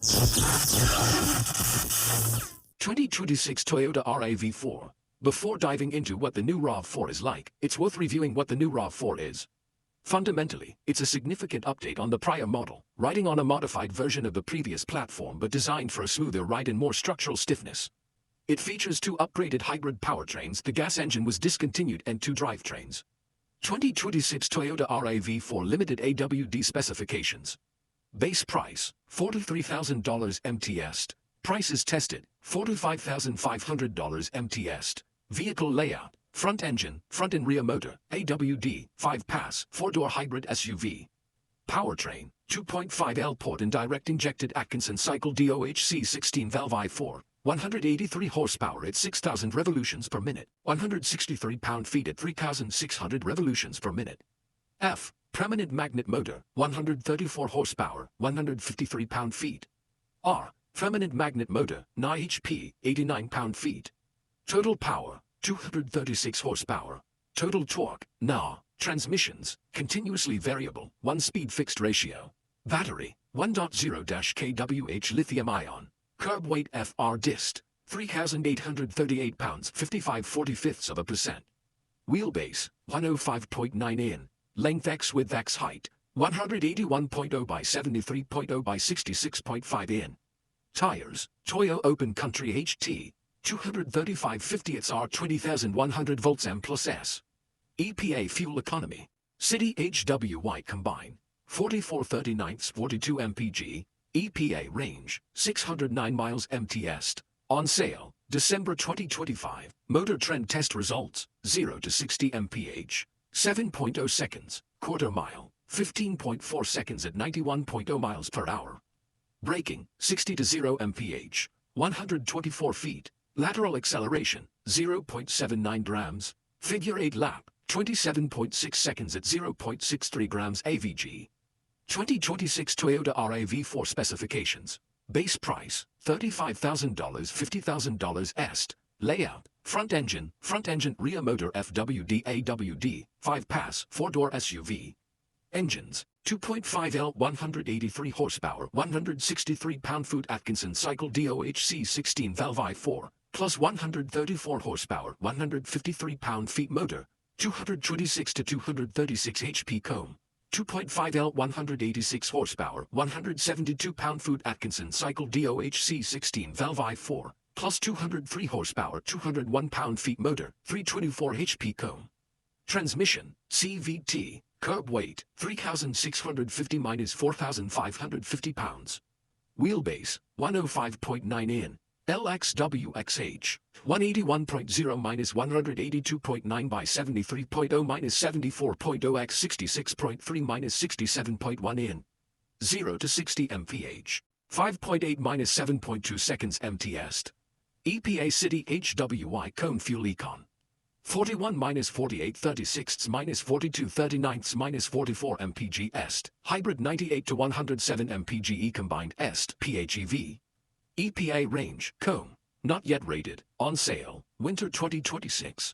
2026 Toyota RAV4. Before diving into what the new RAV4 is like, it's worth reviewing what the new RAV4 is. Fundamentally, it's a significant update on the prior model, riding on a modified version of the previous platform but designed for a smoother ride and more structural stiffness. It features two upgraded hybrid powertrains, the gas engine was discontinued, and two drivetrains. 2026 Toyota RAV4 Limited AWD specifications. Base price, $43,000 MTS. Prices tested, $45,500 MTS. Vehicle layout, front engine, front and rear motor, AWD, 5-pass, 4-door hybrid SUV. Powertrain, 2.5L port and direct injected Atkinson cycle DOHC 16 valve i4, 183 horsepower at 6,000 revolutions per minute, 163 pound-feet at 3,600 revolutions per minute. F. Permanent magnet motor, 134 horsepower, 153 pound-feet. R. Permanent magnet motor, 9 HP, 89 pound-feet. Total power, 236 horsepower. Total torque, NA. Transmissions, continuously variable, 1-speed fixed ratio. Battery, 1.0-kWh lithium-ion. Curb weight FR dist, 3,838 pounds, 55/45%. Wheelbase, 105.9 in. Length x width x height, 181.0 by 73.0 by 66.5 in. Tires, Toyo Open Country HT, 235/50 R 20,100 volts M plus S. EPA fuel economy, City HWY combine, 4439 42 mpg, EPA range, 609 miles MTS. On sale, December 2025. Motor Trend test results, 0 to 60 mph, 7.0 seconds, quarter mile, 15.4 seconds at 91.0 miles per hour. Braking, 60 to 0 mph, 124 feet. Lateral acceleration, 0.79 grams. Figure 8 lap, 27.6 seconds at 0.63 grams AVG. 2026 Toyota RAV4 specifications. Base price, $35,000, $50,000 est. Layout, front engine, rear motor FWD AWD, 5-pass, 4-door SUV. Engines, 2.5L 183 horsepower, 163 pound-foot Atkinson cycle DOHC 16 valve i4, plus 134 horsepower, 153 pound-feet motor, 226 to 236 HP comb. 2.5L 186 horsepower, 172 pound-foot Atkinson cycle DOHC 16 valve i4, plus 203 horsepower, 201 pound-feet motor, 324 HP comb. Transmission, CVT. Curb weight, 3,650 minus 4,550 pounds. Wheelbase, 105.9 in. LXWXH, 181.0 minus 182.9 by 73.0 minus 74.0 x 66.3 minus 67.1 in. 0 to 60 mph, 5.8 minus 7.2 seconds MTS. EPA City HWY Cone Fuel Econ. 41 minus 48 36 minus 42 39 minus 44 mpg est. Hybrid 98 to 107 mpge combined est. PHEV. EPA range, comb. Not yet rated. On sale. Winter 2026.